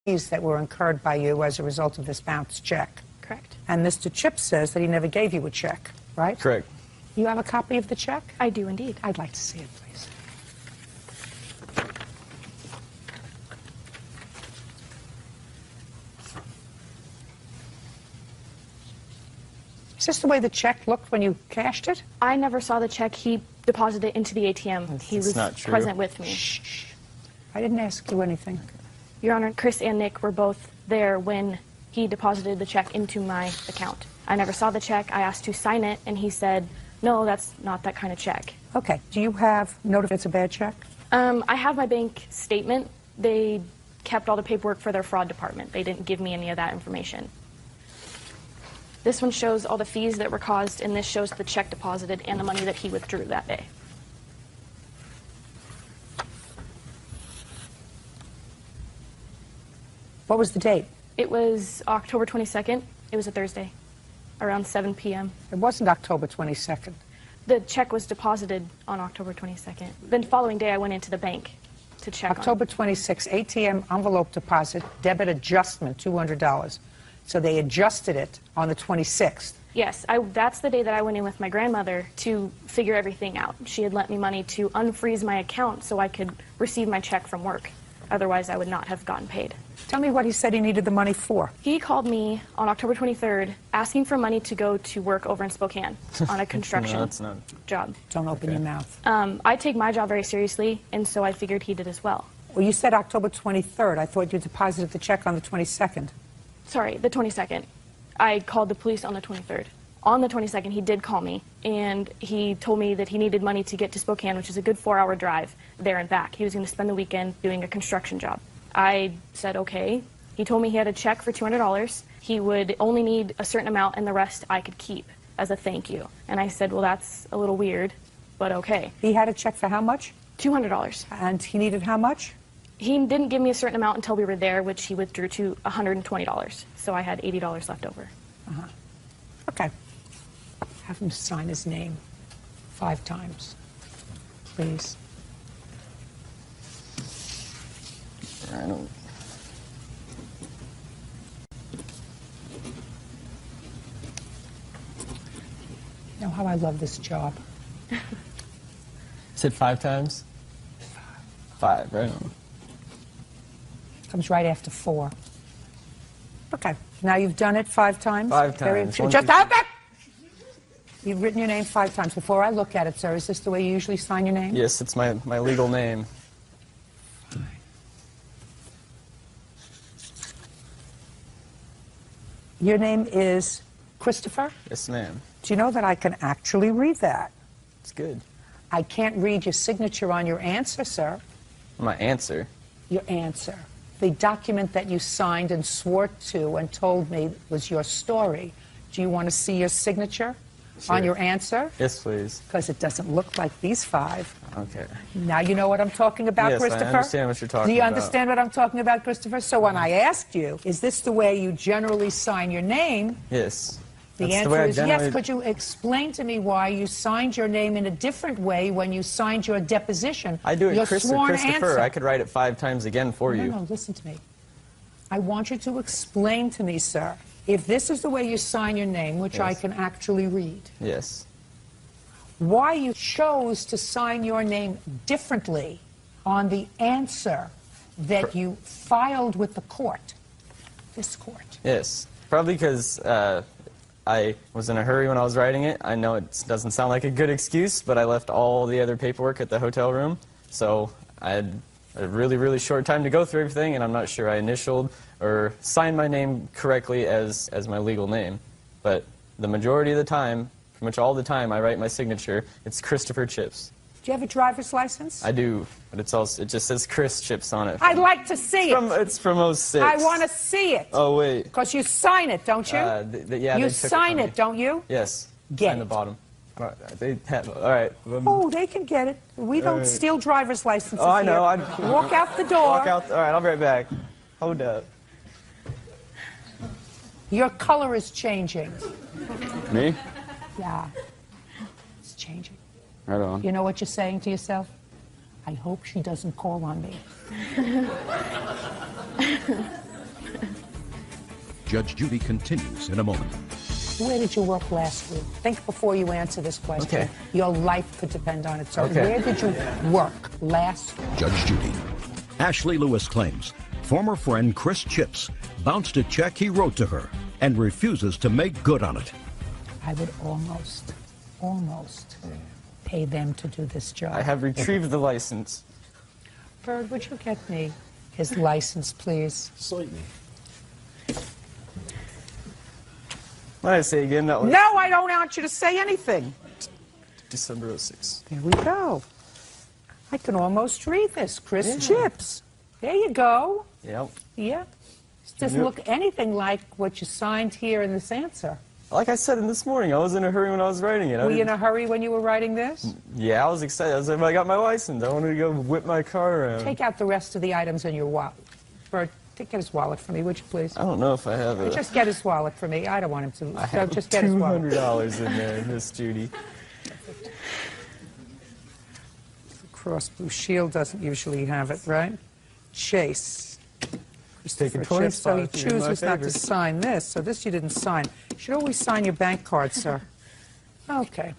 fees that were incurred by you as a result of this bounced check. Correct. And Mr. Chips says that he never gave you a check, right? Correct. You have a copy of the check? I do indeed. I'd like to see it, please. Is this the way the check looked when you cashed it? I never saw the check. He deposited it into the ATM. He was not true. present with me. Shh. I didn't ask you anything. Your Honor, Chris and Nick were both there when he deposited the check into my account. I never saw the check. I asked to sign it, and he said, no, that's not that kind of check. Okay. Do you have note if it's a bad check? I have my bank statement. They kept all the paperwork for their fraud department. They didn't give me any of that information. This one shows all the fees that were caused, and this shows the check deposited and the money that he withdrew that day. What was the date? It was October 22nd. It was a Thursday, around 7 p.m. It wasn't October 22nd. The check was deposited on October 22nd. The following day, I went into the bank to check October on it. 26th, ATM envelope deposit, debit adjustment, $200. So they adjusted it on the 26th. Yes, that's the day that I went in with my grandmother to figure everything out. She had lent me money to unfreeze my account so I could receive my check from work. Otherwise, I would not have gotten paid. Tell me what he said he needed the money for. He called me on October 23rd asking for money to go to work over in Spokane on a construction No, that's not. job. Don't open your mouth. I take my job very seriously, and so I figured he did as well. Well, you said October 23rd. I thought you deposited the check on the 22nd. Sorry, the 22nd. I called the police on the 23rd. On the 22nd, he did call me, and he told me that he needed money to get to Spokane, which is a good 4-hour drive there and back. He was going to spend the weekend doing a construction job. I said, okay. He told me he had a check for $200. He would only need a certain amount, and the rest I could keep as a thank you. And I said, well, that's a little weird, but okay. He had a check for how much? $200. And he needed how much? He didn't give me a certain amount until we were there, which he withdrew to $120. So I had $80 left over. Okay. Have him sign his name 5 times, please. I don't. You know how I love this job. Said 5 times? 5, right on. Comes right after 4. Okay. Now you've done it 5 times? 5 times. Just stop it! You've written your name 5 times. Before I look at it, sir, is this the way you usually sign your name? Yes, it's my legal name. Your name is Christopher? Yes, ma'am. Do you know that I can actually read that? It's good. I can't read your signature on your answer, sir. My answer. Your answer. The document that you signed and swore to and told me was your story. Do you want to see your signature on your answer? Yes, please. Because it doesn't look like these 5. Okay. Now you know what I'm talking about, Yes, I Christopher? understand what you're talking Do you about. understand what I'm talking about, Christopher? So when I asked you, is this the way you generally sign your name? Yes. The That's answer way I is generally- yes. Could you explain to me why you signed your name in a different way when you signed your deposition? I do it your sworn Christopher. answer? I could write it 5 times again for you. No, listen to me. I want you to explain to me, sir, if this is the way you sign your name, which I Yes. can actually read, Yes. why you chose to sign your name differently on the answer that you filed with the court, this court. Yes. Probably because I was in a hurry when I was writing it. I know it doesn't sound like a good excuse, but I left all the other paperwork at the hotel room. So I had a really, really short time to go through everything, and I'm not sure I initialed or signed my name correctly as my legal name. But the majority of the time, pretty much all the time, I write my signature. It's Christopher Chips. Do you have a driver's license? I do, but it just says Chris Chips on it. I'd like to see it. It's from 06. I want to see it. Oh, wait. Because you sign it, don't you? Yeah, you they took sign from it, me. don't you? Yes. Get on the it. bottom. They have, all right. Oh, they can get it. We don't steal driver's licenses Oh, I know. here. Walk out the door. Walk out. All right, I'll be right back. Hold up. Your color is changing. Me? Yeah. It's changing. Right on. You know what you're saying to yourself? I hope she doesn't call on me. Judge Judy continues in a moment. Where did you work last week? Think before you answer this question. Okay. Your life could depend on it. So Okay. where did you work last week? Judge Judy. Ashley Lewis claims former friend Chris Chips bounced a check he wrote to her and refuses to make good on it. I would almost pay them to do this job. I have retrieved the license. Bird, would you get me his license, please? Certainly. What did I say again? That was No, I don't want you to say anything. December 06. There we go. I can almost read this. Chris Chips. There you go. Yep. Yeah. This doesn't Yep. look anything like what you signed here in this answer. Like I said this morning, I was in a hurry when I was writing it. Were you in a hurry when you were writing this? Yeah, I was excited. I was like, I got my license. I wanted to go whip my car around. Take out the rest of the items in your wallet. Bert, get his wallet for me, would you please? I don't know if I have it. Just get his wallet for me. I don't want him to. I So have just get his wallet. $200 in there, Miss Judy. Cross Blue Shield doesn't usually have it, right? Chase. Taking Christopher Chips, so he 25 in my chooses not to favor. sign this. So this you didn't sign. You should always sign your bank card, sir. Okay.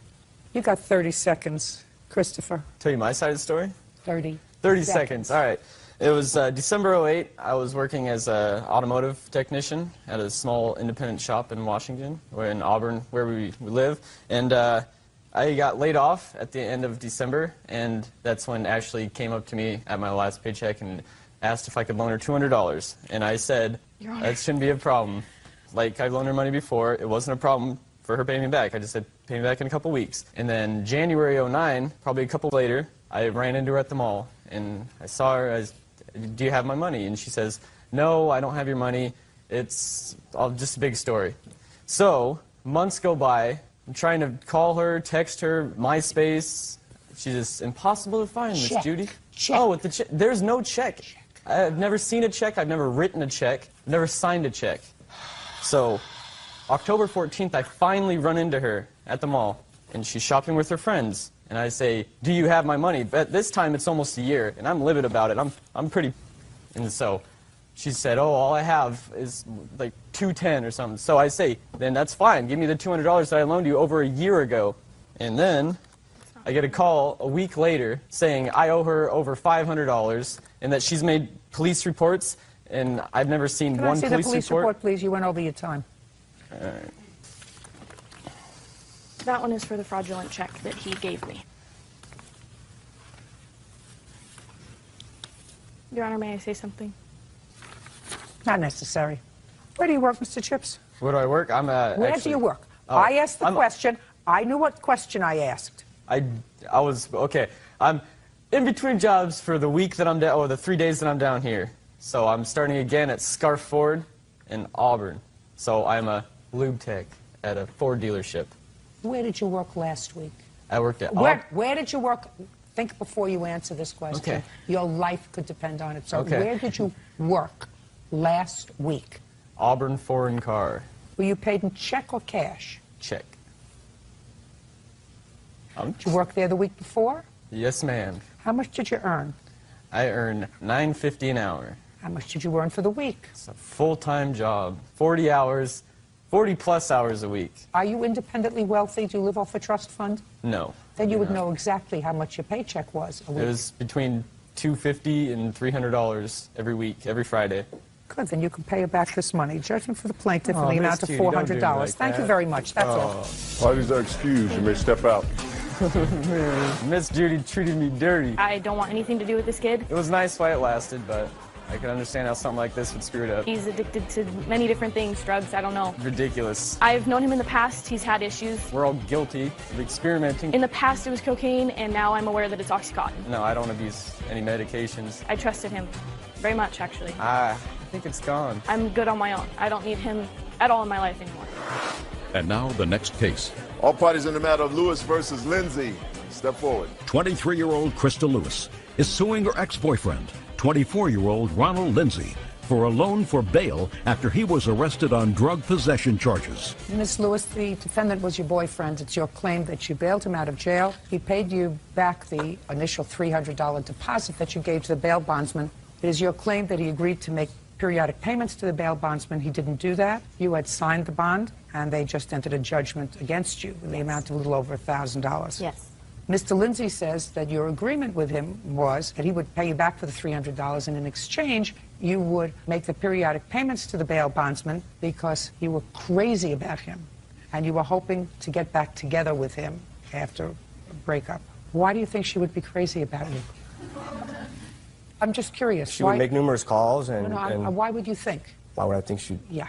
You got 30 seconds, Christopher. Tell you my side of the story? 30. 30 seconds. All right. It was December 08. I was working as an automotive technician at a small independent shop in Washington, or in Auburn, where we live. And I got laid off at the end of December, and that's when Ashley came up to me at my last paycheck and asked if I could loan her $200. And I said, Your Honor. that shouldn't be a problem. Like, I've loaned her money before. It wasn't a problem for her paying me back. I just said, pay me back in a couple weeks. And then January 09, probably a couple later, I ran into her at the mall. And I saw her, I said, do you have my money? And she says, no, I don't have your money. It's all just a big story. So, months go by. I'm trying to call her, text her, MySpace. She's just impossible to find, Miss Check. Judy. Check. Oh, with the check. There's no check. I've never seen a check. I've never written a check. I've never signed a check. So, October 14th, I finally run into her at the mall, and she's shopping with her friends. And I say, do you have my money? But this time it's almost a year, and I'm livid about it. I'm pretty... And so she said, oh, all I have is like $210 or something. So I say, then that's fine. Give me the $200 that I loaned you over a year ago. And then I get a call a week later saying I owe her over $500 and that she's made police reports, and I've never seen Can I one see police the police report, please? You went over your time. That one is for the fraudulent check that he gave me. Your Honor, may I say something? Not necessary. Where do you work, Mr. Chips? Where do I work? I'm Where actually, do you work? Oh, I asked the I'm- question. I knew what question I asked. I was, okay, I'm in between jobs for the week that I'm down, or the 3 days that I'm down here. So I'm starting again at Scarf Ford in Auburn. So I'm a lube tech at a Ford dealership. Where did you work last week? I worked at Where did you work? Think before you answer this question. Okay. Your life could depend on it. So Okay. where did you work last week? Auburn Foreign Car. Were you paid in check or cash? Check. Did you work there the week before? Yes, ma'am. How much did you earn? I earn $9.50 an hour. How much did you earn for the week? It's a full-time job, 40 hours, 40-plus hours a week. Are you independently wealthy? Do you live off a trust fund? No. Then you would No. know exactly how much your paycheck was a week. It was between $250 and $300 every week, every Friday. Good, then you can pay her back this money. Judgment for the plaintiff Oh, in the Miss amount of Judy, don't do me $400. like Thank you that. very much. That's all. Parties are excused. You may step out. Miss Judy treated me dirty. I don't want anything to do with this kid. It was nice while it lasted, but I can understand how something like this would screw it up. He's addicted to many different things, drugs, I don't know. Ridiculous. I've known him in the past. He's had issues. We're all guilty of experimenting. In the past, it was cocaine, and now I'm aware that it's Oxycontin. No, I don't abuse any medications. I trusted him very much, actually. I think it's gone. I'm good on my own. I don't need him at all in my life anymore. And now the next case. All parties in the matter of Lewis versus Lindsay. Step forward. 23-year-old Krista Lewis is suing her ex-boyfriend, 24-year-old Ronald Lindsay, for a loan for bail after he was arrested on drug possession charges. Ms. Lewis, the defendant was your boyfriend. It's your claim that you bailed him out of jail. He paid you back the initial $300 deposit that you gave to the bail bondsman. It is your claim that he agreed to make periodic payments to the bail bondsman. He didn't do that. You had signed the bond, and they just entered a judgment against you in the amount of a little over $1,000. Yes. Mr. Lindsay says that your agreement with him was that he would pay you back for the $300, and in exchange, you would make the periodic payments to the bail bondsman because you were crazy about him, and you were hoping to get back together with him after a breakup. Why do you think she would be crazy about you? I'm just curious. She would make numerous calls, and, why would you think? Why would I think she? Yeah.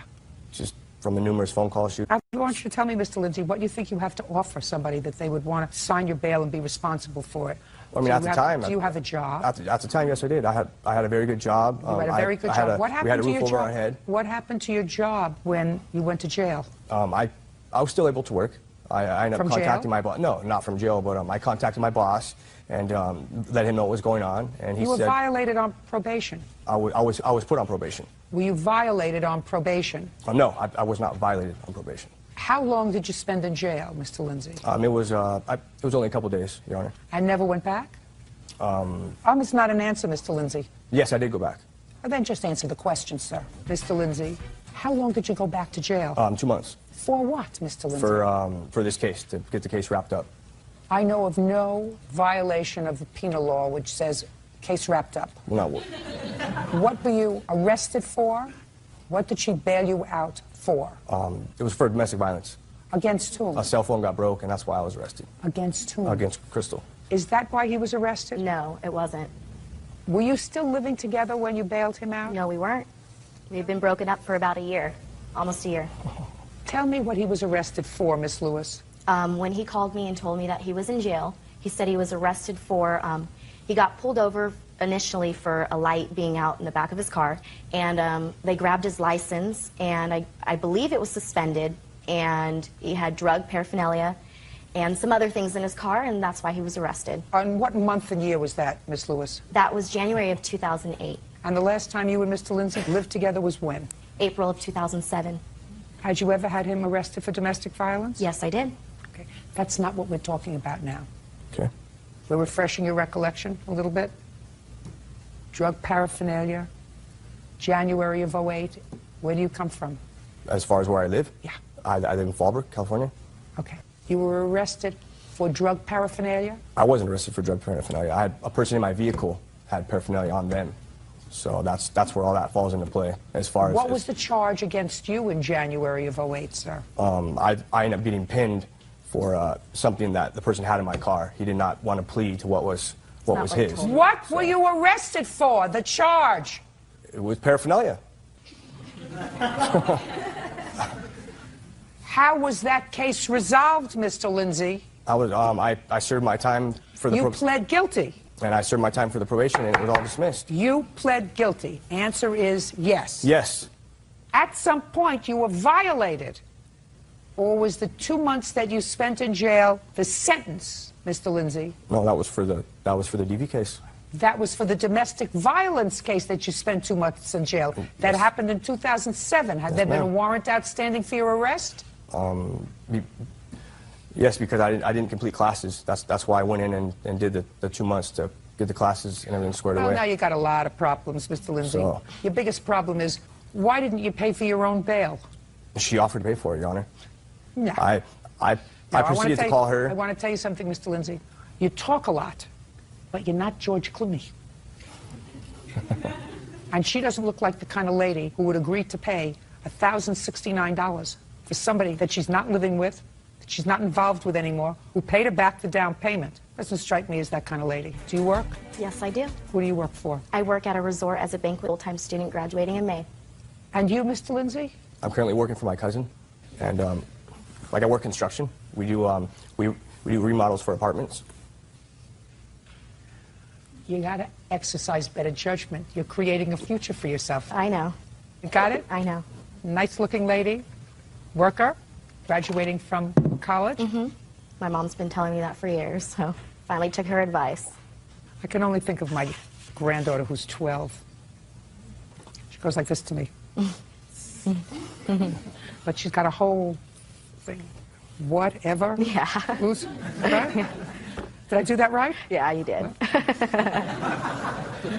Just from the numerous phone calls she. I want you to tell me, Mr. Lindsay, what you think you have to offer somebody that they would want to sign your bail and be responsible for it. Well, I mean, at the time. Do you have a job? At the time, yes, I did. I had a very good job. You had a very good job. What happened we had a to roof your over job? our head. What happened to your job when you went to jail? I was still able to work. I ended up From contacting jail? my boss. No, not from jail, but I contacted my boss and let him know what was going on. And he You were said violated on probation. I was put on probation. Were you violated on probation? No, I was not violated on probation. How long did you spend in jail, Mr. Lindsay? It was only a couple days, Your Honor. And never went back? It's not an answer, Mr. Lindsay. Yes, I did go back. Well, then just answer the question, sir. Mr. Lindsay, how long did you go back to jail? 2 months. For what, Mr. Lindsay? For this case, to get the case wrapped up. I know of no violation of the penal law which says case wrapped up. No. What were you arrested for? What did she bail you out for? It was for domestic violence. Against whom? A cell phone got broke, and that's why I was arrested. Against whom? Against Crystal. Is that why he was arrested? No, it wasn't. Were you still living together when you bailed him out? No, we weren't. We've been broken up for about a year, almost a year. Tell me what he was arrested for, Miss Lewis. When he called me and told me that he was in jail, he said he was arrested for, he got pulled over initially for a light being out in the back of his car, and they grabbed his license, and I believe it was suspended, and he had drug paraphernalia and some other things in his car, and that's why he was arrested. On what month and year was that, Miss Lewis? That was January of 2008. And the last time you and Mr. Lindsay lived together was when? April of 2007. Had you ever had him arrested for domestic violence? Yes, I did. Okay. That's not what we're talking about now. Okay. We're refreshing your recollection a little bit. Drug paraphernalia, January of 08. Where do you come from? As far as where I live? Yeah. I live in Fallbrook, California. Okay. You were arrested for drug paraphernalia? I wasn't arrested for drug paraphernalia. I had a person in my vehicle had paraphernalia on them. So that's where all that falls into play. As far as what was the charge against you in January of 08, sir? I ended up getting pinned for something that the person had in my car. He did not want to plead to what was his. What were you arrested for? The charge? It was paraphernalia. How was that case resolved, Mr. Lindsay? I served my time for the You pled guilty. And I served my time for the probation, and it was all dismissed. You pled guilty. Answer is yes. Yes. At some point, you were violated. Or was the 2 months that you spent in jail the sentence, Mr. Lindsay? No, that was for the DV case. That was for the domestic violence case that you spent 2 months in jail. That happened in 2007. Had there been a warrant outstanding for your arrest? Yes, because I didn't complete classes. That's why I went in and did the 2 months to get the classes and everything squared away. Well, now you got a lot of problems, Mr. Lindsay. So, your biggest problem is, why didn't you pay for your own bail? She offered to pay for it, Your Honor. No. I proceeded to call her. I want to tell you something, Mr. Lindsay. You talk a lot, but you're not George Clooney. And she doesn't look like the kind of lady who would agree to pay $1,069 for somebody that she's not living with, that she's not involved with anymore, who paid her back the down payment. Doesn't strike me as that kind of lady. Do you work? Yes, I do. Who do you work for? I work at a resort as a banquet full-time student graduating in May. And you, Mr. Lindsay? I'm currently working for my cousin, and I work construction. We do remodels for apartments. You got to exercise better judgment. You're creating a future for yourself. I know. You got it? I know. Nice-looking lady, worker, graduating from college. Mm-hmm. My mom's been telling me that for years, so finally took her advice. I can only think of my granddaughter who's 12. She goes like this to me. But she's got a whole thing. Whatever. Yeah. Right? Did I do that right? Yeah, you did.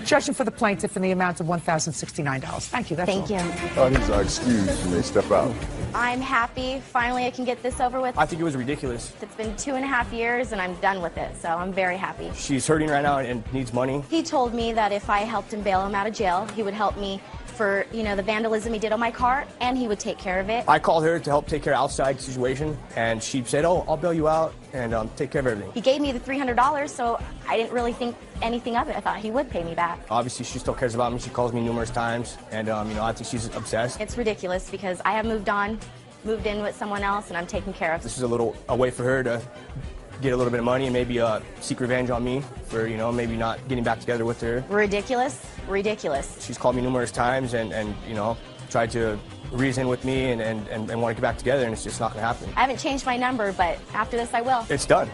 Judging for the plaintiff in the amount of $1,069. Thank you. That's Thank all. you. These are excused. You may step out. I'm happy. Finally, I can get this over with. I think it was ridiculous. It's been 2.5 years, and I'm done with it, so I'm very happy. She's hurting right now and needs money. He told me that if I helped him bail him out of jail, he would help me for, the vandalism he did on my car, and he would take care of it. I called her to help take care of outside situation, and she said, "Oh, I'll bail you out and take care of everything." He gave me the $300, so I didn't really think anything of it. I thought he would pay me back. Obviously, she still cares about me. She calls me numerous times, and I think she's obsessed. It's ridiculous because I have moved on, moved in with someone else, and I'm taken care of. This is a way for her to get a little bit of money and maybe seek revenge on me for, maybe not getting back together with her. Ridiculous, ridiculous. She's called me numerous times and tried to reason with me and want to get back together, and it's just not going to happen. I haven't changed my number, but after this I will. It's done.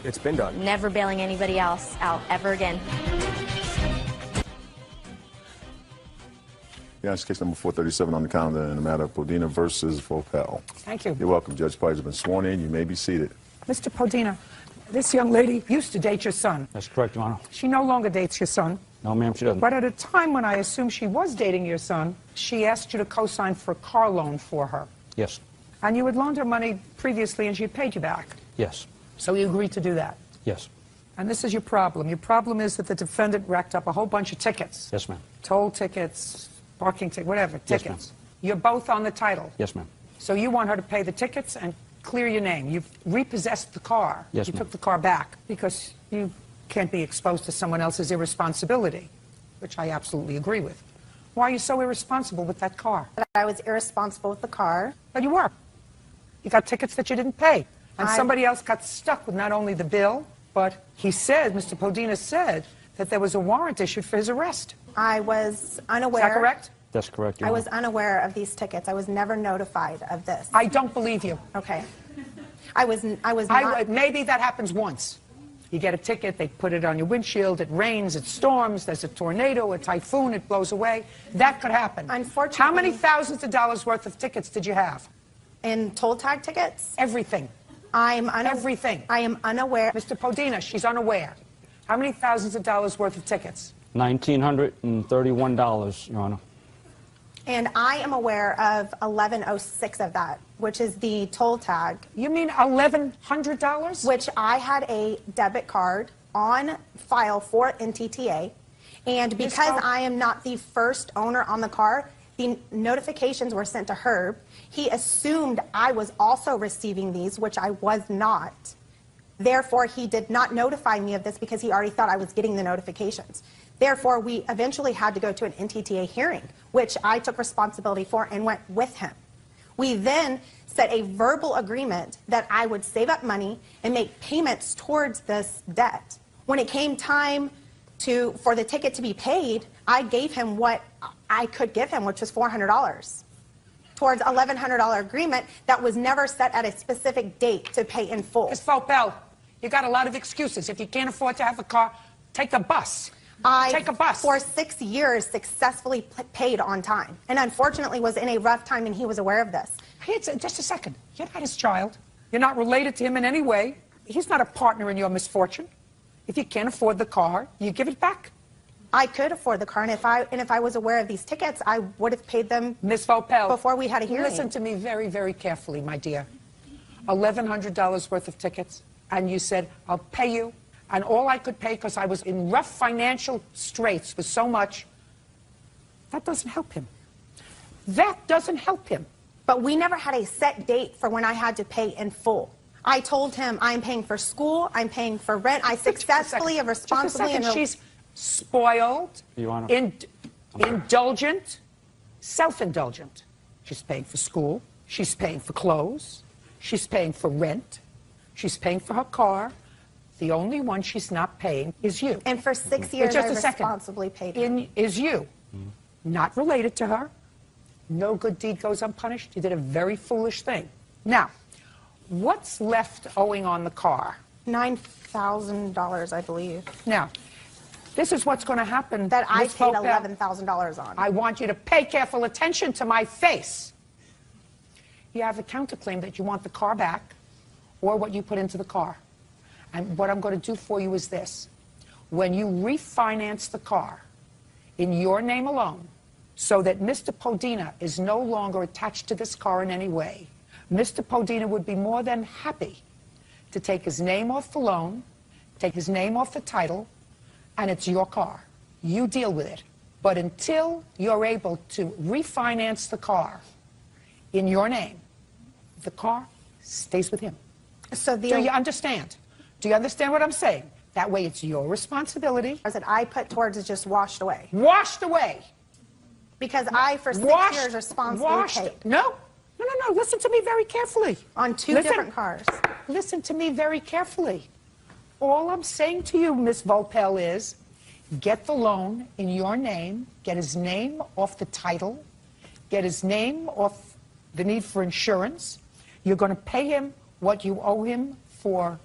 It's been done. Never bailing anybody else out ever again. Yeah, it's case number 437 on the calendar in the matter of Podina versus Vopel. Thank you. You're welcome. Judge Parties have been sworn in. You may be seated. Mr. Podina, this young lady used to date your son. That's correct, Your Honor. She no longer dates your son. No, ma'am, she doesn't. But at a time when I assume she was dating your son, she asked you to co-sign for a car loan for her. Yes. And you had loaned her money previously and she had paid you back. Yes. So you agreed to do that. Yes. And this is your problem. Your problem is that the defendant racked up a whole bunch of tickets. Yes, ma'am. Toll tickets, parking tickets, whatever, Yes, tickets. ma'am. You're both on the title. Yes, ma'am. So you want her to pay the tickets and clear your name. You've repossessed the car. Yes, You ma'am. took the car back because you can't be exposed to someone else's irresponsibility, which I absolutely agree with. Why are you so irresponsible with that car? I was irresponsible with the car. But you were. You got tickets that you didn't pay. And somebody else got stuck with not only the bill, but he said, Mr. Podina said, that there was a warrant issued for his arrest. I was unaware. Is that correct? That's correct, Your I Honor. was unaware of these tickets. I was never notified of this. I don't believe you. Okay. I was not. Maybe that happens once. You get a ticket, they put it on your windshield, it rains, it storms, there's a tornado, a typhoon, it blows away. That could happen. Unfortunately. How many thousands of dollars worth of tickets did you have? In toll tag tickets? Everything. Everything. I am unaware. Mr. Podina, she's unaware. How many thousands of dollars worth of tickets? $1,931, Your Honor. And I am aware of 1106 of that, which is the toll tag. You mean $1,100? Which I had a debit card on file for NTTA. And because I am not the first owner on the car, the notifications were sent to Herb. He assumed I was also receiving these, which I was not. Therefore, he did not notify me of this because he already thought I was getting the notifications. Therefore, we eventually had to go to an NTTA hearing, which I took responsibility for and went with him. We then set a verbal agreement that I would save up money and make payments towards this debt. When it came time for the ticket to be paid, I gave him what I could give him, which was $400, towards a $1,100 agreement that was never set at a specific date to pay in full. Ms. Vopel, you got a lot of excuses. If you can't afford to have a car, take a bus. Take a bus. For 6 years, successfully paid on time. And unfortunately was in a rough time, and he was aware of this. Hey, just a second. You're not his child. You're not related to him in any way. He's not a partner in your misfortune. If you can't afford the car, you give it back. I could afford the car, and if I was aware of these tickets, I would have paid them. Ms. Vopel, before we had a hearing. Listen to me very, very carefully, my dear. $1,100 worth of tickets, and you said, I'll pay you. And all I could pay, because I was in rough financial straits, was so much. That doesn't help him. That doesn't help him. But we never had a set date for when I had to pay in full. I told him I'm paying for school, I'm paying for rent. I successfully and responsibly. Just a second. She's spoiled, Your Honor. Indulgent, self-indulgent. She's paying for school. She's paying for clothes. She's paying for rent. She's paying for her car. The only one she's not paying is you. And for 6 years, Just I a second. responsibly paid him. Is you. Not related to her. No good deed goes unpunished. You did a very foolish thing. Now, what's left owing on the car? $9,000, I believe. Now, this is what's going to happen. That I Ms. paid Vopel. $11,000 on. I want you to pay careful attention to my face. You have a counterclaim that you want the car back or what you put into the car. And what I'm going to do for you is this. When you refinance the car in your name alone, so that Mr. Podina is no longer attached to this car in any way, Mr. Podina would be more than happy to take his name off the loan, take his name off the title, and it's your car. You deal with it. But until you're able to refinance the car in your name, the car stays with him. So Do you understand? Do you understand what I'm saying? That way it's your responsibility. that I put towards is just washed away. Washed away. Because I, for 6 Washed, years, responsibly washed. paid. No. Listen to me very carefully. On two Listen. different cars. Listen to me very carefully. All I'm saying to you, Miss Volpel, is get the loan in your name, get his name off the title, get his name off the need for insurance. You're going to pay him what you owe him for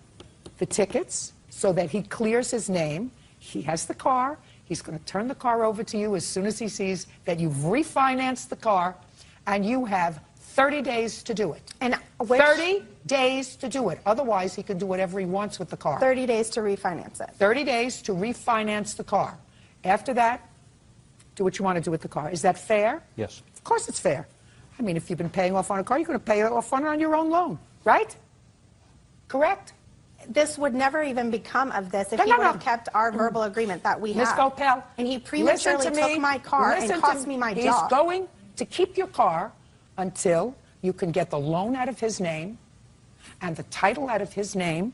the tickets so that he clears his name. He has the car. He's going to turn the car over to you as soon as he sees that you've refinanced the car, and you have 30 days to do it. And 30 days to do it. Otherwise, he can do whatever he wants with the car. 30 days to refinance it. 30 days to refinance the car. After that, do what you want to do with the car. Is that fair? Yes. Of course it's fair. I mean, if you've been paying off on a car, you're going to pay off on your own loan, right? Correct? This would never even become of this if No, he no, would no. have kept our verbal agreement that we Miss have. Volpel, And he prematurely listen to me. took my car Listen and to cost me my He's job. going to keep your car until you can get the loan out of his name and the title out of his name,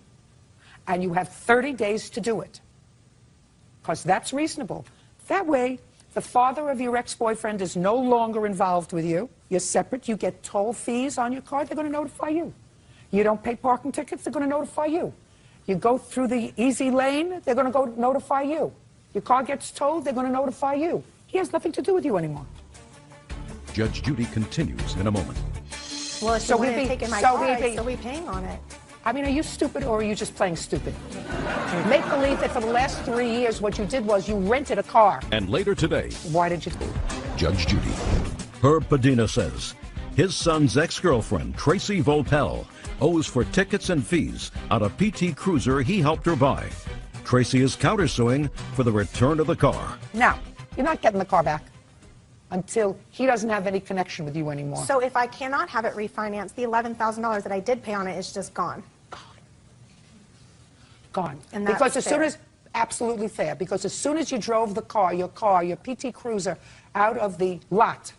and you have 30 days to do it. Because that's reasonable. That way, the father of your ex-boyfriend is no longer involved with you. You're separate. You get toll fees on your car, they're going to notify you. You don't pay parking tickets, they're going to notify you. You go through the easy lane, they're going to go notify you. Your car gets towed, they're going to notify you. He has nothing to do with you anymore. Judge Judy continues in a moment. Well, if So you we'd wouldn't be- have taken my so car, we'd I'd be- still be paying on it. I mean, are you stupid or are you just playing stupid? Make believe that for the last 3 years, what you did was you rented a car. And later today, Why did you do it? Judge Judy. Herb Padina says his son's ex-girlfriend, Tracy Volpel, owes for tickets and fees on a PT Cruiser he helped her buy. Tracy is countersuing for the return of the car. Now, you're not getting the car back until he doesn't have any connection with you anymore. So if I cannot have it refinanced, the $11,000 that I did pay on it is just gone. Gone. And that's because as soon fair. as, absolutely fair, because as soon as you drove the car, your PT Cruiser, out of the lot,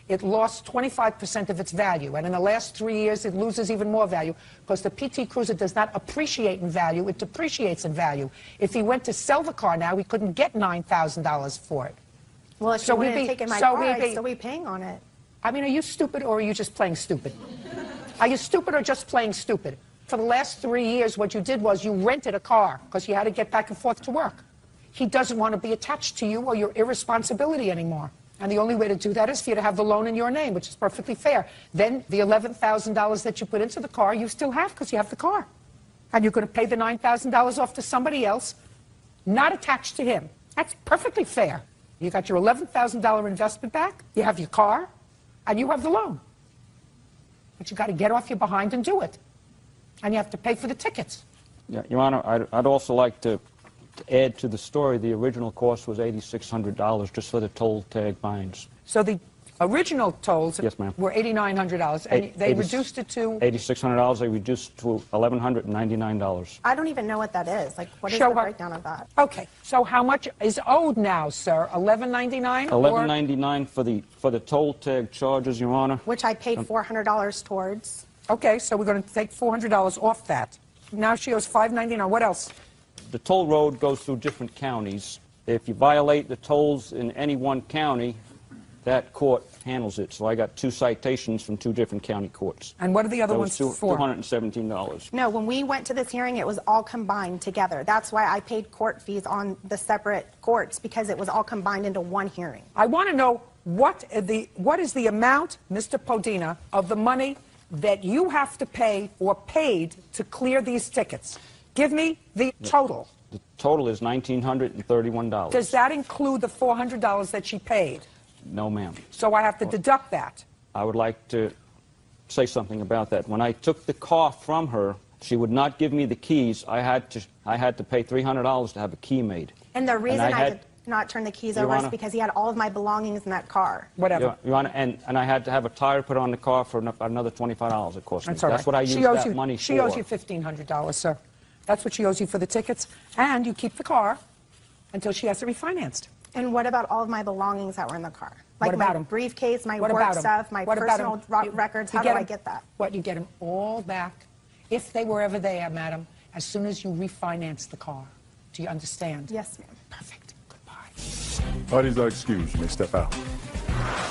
it lost 25% of its value. And in the last 3 years, it loses even more value because the PT Cruiser does not appreciate in value, it depreciates in value. If he went to sell the car now, he couldn't get $9,000 for it. Well, if So you we'd wouldn't be- have taken my so car, we'd I'd be- still be paying on it. I mean, are you stupid or are you just playing stupid? Are you stupid or just playing stupid? For the last 3 years, what you did was you rented a car because you had to get back and forth to work. He doesn't want to be attached to you or your irresponsibility anymore. And the only way to do that is for you to have the loan in your name, which is perfectly fair. Then the $11,000 that you put into the car, you still have because you have the car. And you're going to pay the $9,000 off to somebody else, not attached to him. That's perfectly fair. You got your $11,000 investment back, you have your car, and you have the loan. But you got to get off your behind and do it. And you have to pay for the tickets. Yeah, Your Honor, I'd also like to add to the story, the original cost was $8,600 just for the toll tag fines. So the original tolls Yes, ma'am. were $8,900, and they reduced it to... $8,600, they reduced to $1,199. I don't even know what that is. Like, what is Show the her. breakdown of that? Okay, so how much is owed now, sir? $11.99? $1,199 for the toll tag charges, Your Honor. Which I paid $400 towards. Okay, so we're going to take $400 off that. Now she owes $5.99. What else? The toll road goes through different counties. If you violate the tolls in any one county, that court handles it. So I got 2 citations from 2 different county courts. And what are the other That ones was for? $217. No, when we went to this hearing, it was all combined together. That's why I paid court fees on the separate courts, because it was all combined into one hearing. I want to know what is the amount, Mr. Podina, of the money that you have to pay or paid to clear these tickets. Give me the total. The total is $1,931. Does that include the $400 that she paid? No, ma'am. So I have to deduct that. I would like to say something about that. When I took the car from her She would not give me the keys. I had to pay $300 to have a key made. And the reason I I had- did not turn the keys Your over is Honor. because he had all of my belongings in that car. Whatever. Your Honor, and I had to have a tire put on the car for another $25 it cost me. That's all right. That's what I used She owes that you, money for. She owes you $1,500, sir. That's what she owes you for the tickets, and you keep the car until she has it refinanced. And what about all of my belongings that were in the car? Like What about my 'em? briefcase, my What work about 'em? stuff, my What about 'em? personal You- records. you How do I 'em- get that? What, you get them all back, if they were ever there, madam, as soon as you refinance the car. Do you understand? Yes, ma'am. Perfect. Goodbye. Parties are excused. You may step out.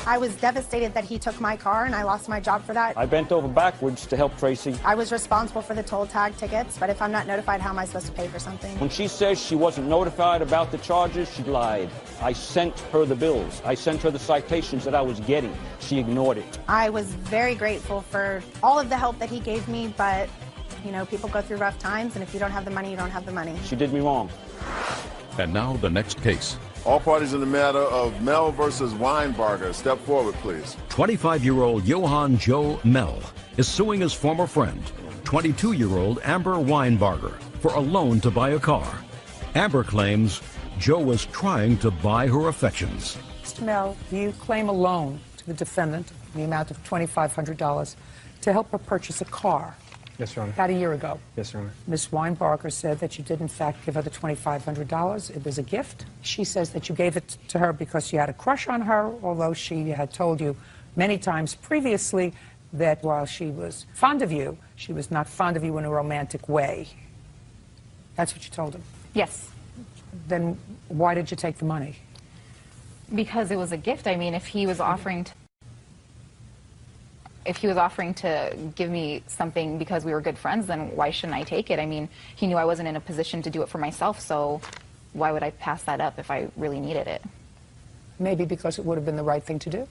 I was devastated that he took my car and I lost my job for that. I bent over backwards to help Tracy. I was responsible for the toll tag tickets, but if I'm not notified, how am I supposed to pay for something? When she says she wasn't notified about the charges, she lied. I sent her the bills. I sent her the citations that I was getting. She ignored it. I was very grateful for all of the help that he gave me, but, you know, people go through rough times, and if you don't have the money, you don't have the money. She did me wrong. And now the next case. All parties in the matter of Mel versus Weinbarger, step forward, please. 25-year-old Johann Joe Mel is suing his former friend, 22-year-old Amber Weinbarger, for a loan to buy a car. Amber claims Joe was trying to buy her affections. Mr. Mel, you claim a loan to the defendant in the amount of $2,500 to help her purchase a car. Yes, Your Honor. About a year ago. Yes, Your Honor. Ms. Weinbarger said that you did, in fact, give her the $2,500. It was a gift. She says that you gave it to her because you had a crush on her, although she had told you many times previously that while she was fond of you, she was not fond of you in a romantic way. That's what you told him. Yes, Then why did you take the money? because it was a gift. I mean, if he was offering to give me something because we were good friends, then why shouldn't I take it? I mean, he knew I wasn't in a position to do it for myself, so why would I pass that up if I really needed it? Maybe because it would have been the right thing to do.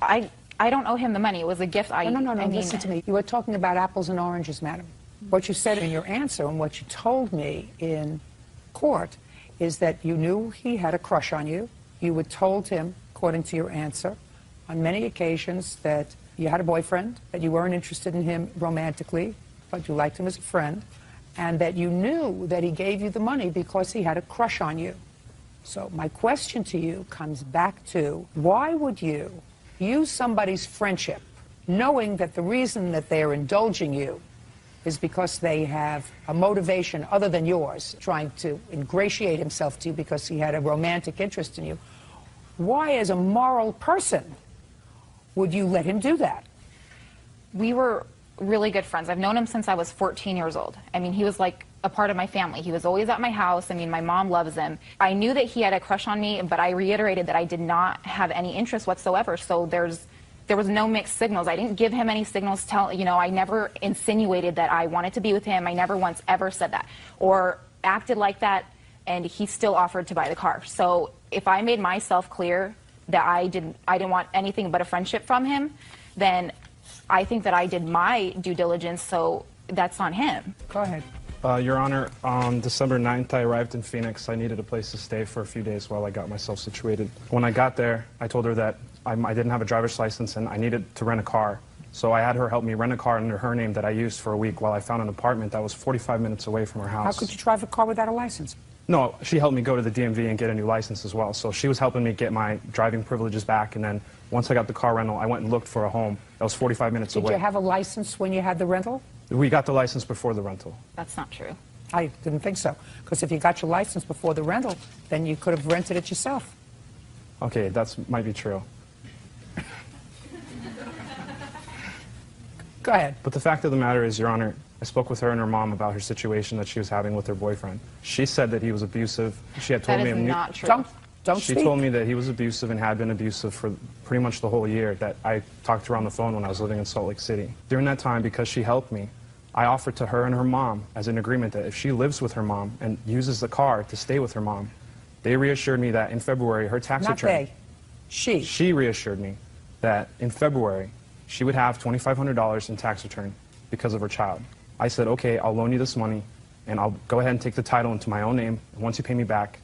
I don't owe him the money. It was a gift. No, I mean, listen to me. You were talking about apples and oranges, madam. What you said in your answer and what you told me in court is that you knew he had a crush on you. You had told him, according to your answer, on many occasions that you had a boyfriend, that you weren't interested in him romantically, but you liked him as a friend, and that you knew that he gave you the money because he had a crush on you. So my question to you comes back to, why would you use somebody's friendship, knowing that the reason that they're indulging you is because they have a motivation other than yours, trying to ingratiate himself to you because he had a romantic interest in you? Why, as a moral person, would you let him do that? we were really good friends. I've known him since I was 14 years old. I mean, he was like a part of my family. He was always at my house. I mean, my mom loves him. I knew that he had a crush on me, but I reiterated that I did not have any interest whatsoever. So there was no mixed signals. I didn't give him any signals. I never insinuated that I wanted to be with him. I never once ever said that or acted like that. And he still offered to buy the car. So if I made myself clear that I didn't want anything but a friendship from him, then I think that I did my due diligence, so that's on him. Go ahead. Your Honor, on December 9th, I arrived in Phoenix. I needed a place to stay for a few days while I got myself situated. When I got there, I told her that I didn't have a driver's license and I needed to rent a car. So I had her help me rent a car under her name that I used for a week while I found an apartment that was 45 minutes away from her house. How could you drive a car without a license? No, she helped me go to the DMV and get a new license as well. So she was helping me get my driving privileges back, and then once I got the car rental, I went and looked for a home that was 45 minutes away. Did you have a license when you had the rental? We got the license before the rental. That's not true. I didn't think so. Because if you got your license before the rental, then you could have rented it yourself. Okay, that might be true. Go ahead. But the fact of the matter is, Your Honor, I spoke with her and her mom about her situation that she was having with her boyfriend. She said that he was abusive. She had told That me is not true. Don't She speak. told me that he was abusive and had been abusive for pretty much the whole year that I talked to her on the phone when I was living in Salt Lake City. During that time, because she helped me, I offered to her and her mom as an agreement that if she lives with her mom and uses the car to stay with her mom, they reassured me that in February her tax Not return. they. She. She reassured me that in February she would have $2,500 in tax return because of her child. I said, okay, I'll loan you this money and I'll go ahead and take the title into my own name. And once you pay me back,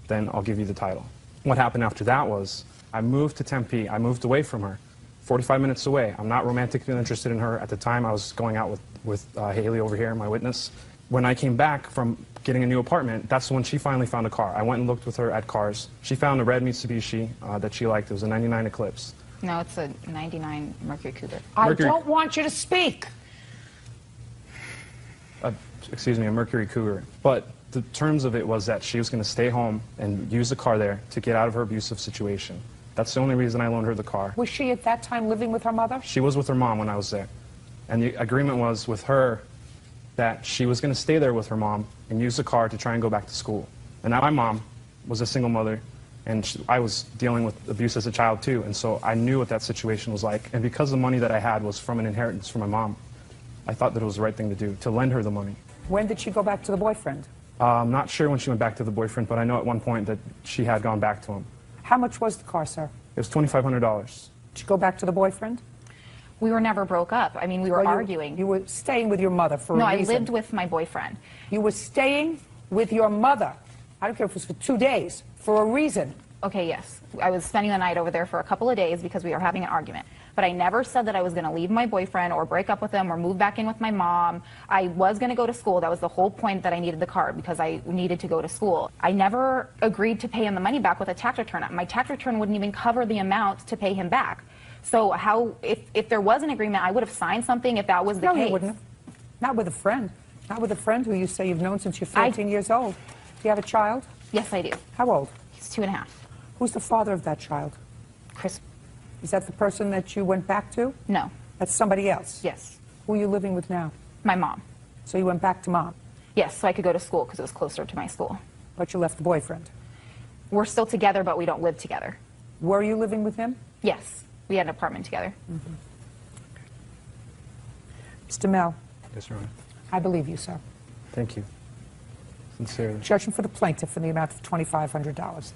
then I'll give you the title. What happened after that was I moved to Tempe. I moved away from her. 45 minutes away. I'm not romantically interested in her. At the time, I was going out with Haley over here, my witness. When I came back from getting a new apartment, that's when she finally found a car. I went and looked with her at cars. She found a red Mitsubishi that she liked. It was a 99 Eclipse. No, it's a 99 Mercury Cougar. I don't want you to speak. Excuse me, a Mercury Cougar. But the terms of it was that she was going to stay home and use the car there to get out of her abusive situation. That's the only reason I loaned her the car. Was she at that time living with her mother? She was with her mom when I was there. And the agreement was with her that she was going to stay there with her mom and use the car to try and go back to school. And now my mom was a single mother, and I was dealing with abuse as a child too, and so I knew what that situation was like. And because the money that I had was from an inheritance from my mom, I thought that it was the right thing to do, to lend her the money. When did she go back to the boyfriend? I'm not sure when she went back to the boyfriend, but I know at one point that she had gone back to him. How much was the car, sir? It was $2,500. Did she go back to the boyfriend? We were never broke up. I mean, we were arguing. You were staying with your mother for a reason. No, I lived with my boyfriend. You were staying with your mother. I don't care if it was for 2 days, for a reason. Okay, yes. I was spending the night over there for a couple of days because we were having an argument. But I never said that I was going to leave my boyfriend or break up with him or move back in with my mom. I was going to go to school. That was the whole point that I needed the car, because I needed to go to school. I never agreed to pay him the money back with a tax return. My tax return wouldn't even cover the amount to pay him back. So how, if there was an agreement, I would have signed something if that was the case. No, you wouldn't have. Not with a friend. Not with a friend who you say you've known since you're 14 years old. Do you have a child? Yes, I do. How old? He's 2.5. Who's the father of that child? Chris. Is that the person that you went back to? No. That's somebody else? Yes. Who are you living with now? My mom. So you went back to mom? Yes, so I could go to school because it was closer to my school. But you left the boyfriend? We're still together, but we don't live together. Were you living with him? Yes. We had an apartment together. Mm-hmm. Mr. Mel. Yes, Your Honor. I believe you, sir. Thank you. Sincerely. Judgment for the plaintiff in the amount of $2,500.